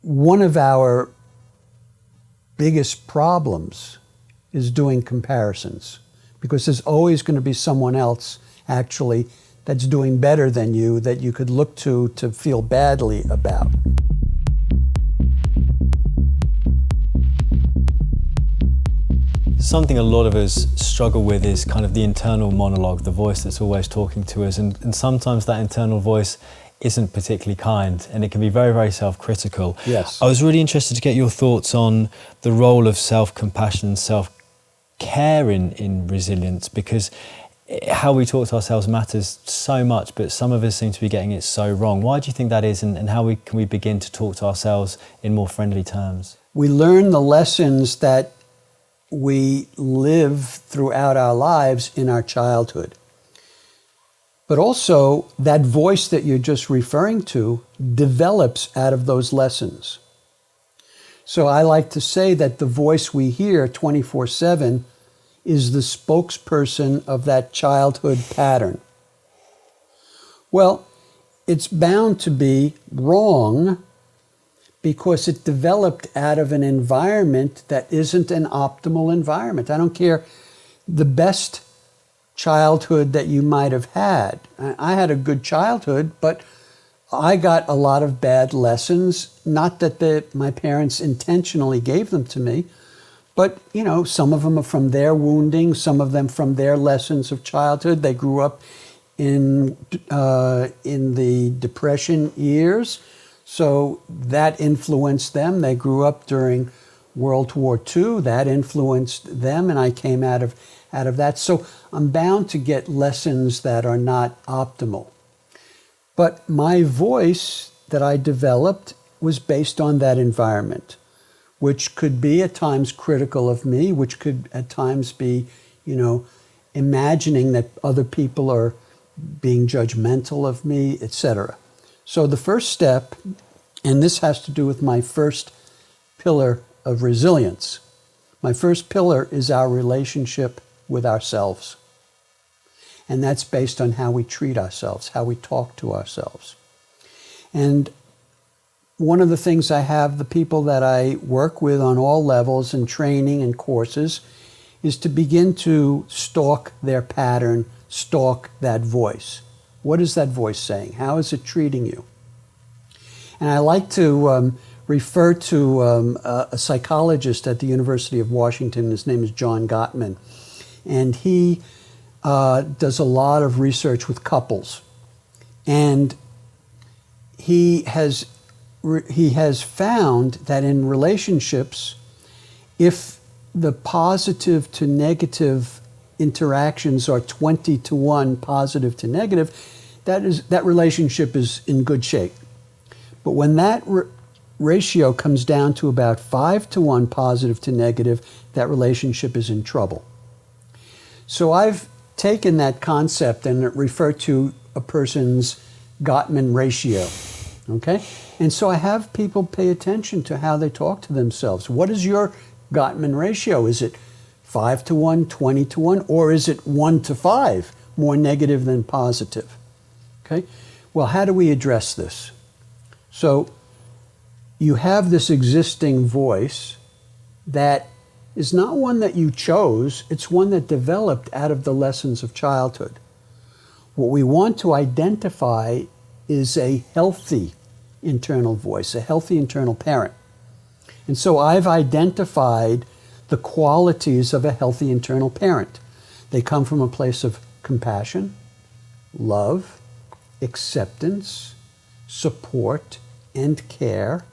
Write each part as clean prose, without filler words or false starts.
one of our biggest problems is doing comparisons, because there's always going to be someone else actually that's doing better than you that you could look to feel badly about. Something a lot of us struggle with is kind of the internal monologue, the voice that's always talking to us, and sometimes that internal voice isn't particularly kind, and it can be very, very self-critical. Yes. I was really interested to get your thoughts on the role of self-compassion and self-care in resilience, because how we talk to ourselves matters so much, but some of us seem to be getting it so wrong. Why do you think that is, and how can we begin to talk to ourselves in more friendly terms? We learn the lessons that we live throughout our lives in our childhood. But also, that voice that you're just referring to develops out of those lessons. So I like to say that the voice we hear 24/7 is the spokesperson of that childhood pattern. Well, it's bound to be wrong because it developed out of an environment that isn't an optimal environment. I don't care the best childhood that you might have had. I had a good childhood, but I got a lot of bad lessons. Not that my parents intentionally gave them to me, but some of them are from their wounding, some of them from their lessons of childhood. They grew up in the Depression years, so that influenced them. They grew up during World War II. That influenced them, and I came out of that. So I'm bound to get lessons that are not optimal. But my voice that I developed was based on that environment, which could be at times critical of me, which could at times be, imagining that other people are being judgmental of me, etc. So the first step, and this has to do with my first pillar of resilience. My first pillar is our relationship with ourselves. And that's based on how we treat ourselves, how we talk to ourselves. And one of the things I have the people that I work with on all levels in training and courses is to begin to stalk their pattern, stalk that voice. What is that voice saying? How is it treating you? And I like to refer to a psychologist at the University of Washington. His name is John Gottman. And he does a lot of research with couples. And he has found that in relationships, if the positive to negative interactions are 20-1 positive to negative, that relationship is in good shape. But when that ratio comes down to about 5-1 positive to negative, that relationship is in trouble. So I've taken that concept and refer to a person's Gottman ratio, okay? And so I have people pay attention to how they talk to themselves. What is your Gottman ratio? Is it 5-1, 20-1, or is it 1-5, more negative than positive? Okay? Well, how do we address this? So you have this existing voice that is not one that you chose, it's one that developed out of the lessons of childhood. What we want to identify is a healthy internal voice, a healthy internal parent. And so I've identified the qualities of a healthy internal parent. They come from a place of compassion, love, acceptance, support, and care.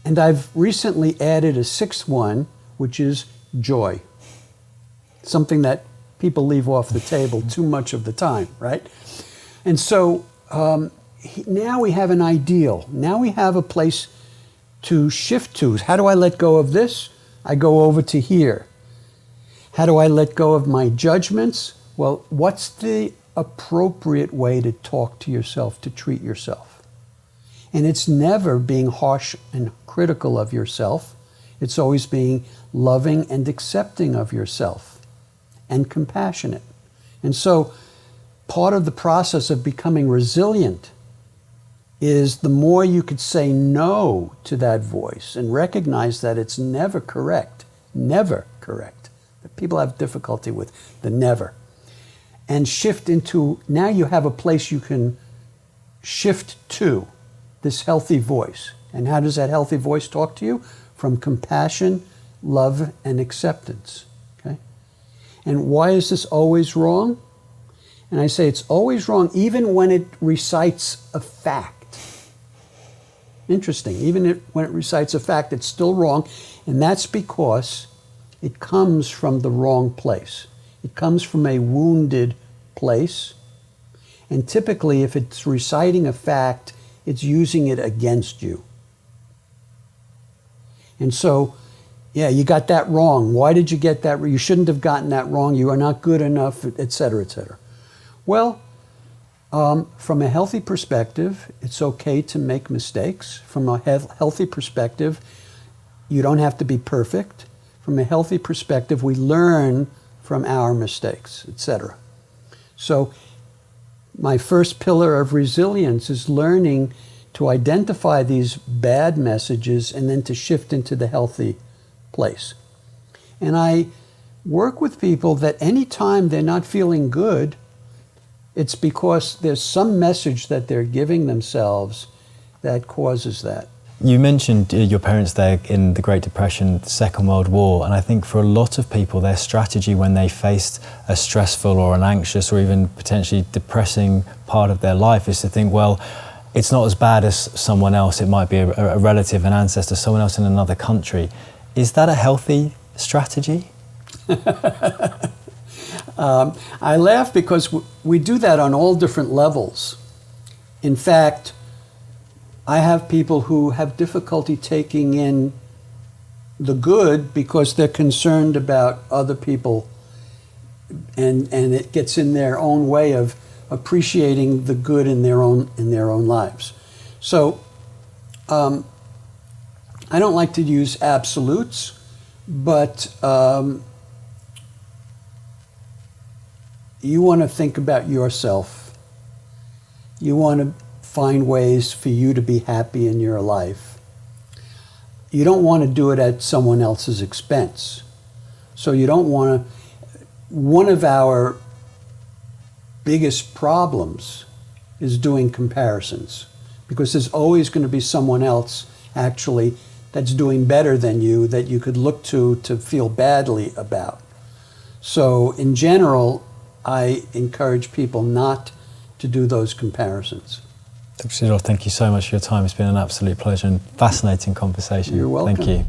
And I've recently added a sixth one, which is joy. Something that people leave off the table too much of the time, right? And so now we have an ideal. Now we have a place to shift to. How do I let go of this? I go over to here. How do I let go of my judgments? Well, what's the appropriate way to talk to yourself, to treat yourself? And it's never being harsh and critical of yourself. It's always being loving and accepting of yourself and compassionate. And so part of the process of becoming resilient is the more you could say no to that voice and recognize that it's never correct. Never correct. People have difficulty with the never. And shift into, now you have a place you can shift to, this healthy voice. And how does that healthy voice talk to you? From compassion, love, and acceptance. Okay? And why is this always wrong? And I say it's always wrong even when it recites a fact. Interesting. Even when it recites a fact, it's still wrong. And that's because it comes from the wrong place. It comes from a wounded place. And typically, if it's reciting a fact, it's using it against you. And so, yeah, you got that wrong. Why did you get that? You shouldn't have gotten that wrong. You are not good enough, et cetera, et cetera. Well, from a healthy perspective, it's okay to make mistakes. From a healthy perspective, you don't have to be perfect. From a healthy perspective, we learn from our mistakes, etc. So my first pillar of resilience is learning to identify these bad messages and then to shift into the healthy place. And I work with people that anytime they're not feeling good, it's because there's some message that they're giving themselves that causes that. You mentioned your parents there in the Great Depression, the Second World War, and I think for a lot of people, their strategy when they faced a stressful or an anxious or even potentially depressing part of their life is to think, well, it's not as bad as someone else. It might be a relative, an ancestor, someone else in another country. Is that a healthy strategy? I laugh because we do that on all different levels. In fact, I have people who have difficulty taking in the good because they're concerned about other people, and it gets in their own way of appreciating the good in their own lives. So I don't like to use absolutes, but you want to think about yourself. You want to find ways for you to be happy in your life. You don't want to do it at someone else's expense. So you don't want to. One of our biggest problems is doing comparisons, because there's always going to be someone else actually that's doing better than you that you could look to feel badly about. So in general, I encourage people not to do those comparisons. Dr. Sideroff, thank you so much for your time. It's been an absolute pleasure and fascinating conversation. You're welcome. Thank you.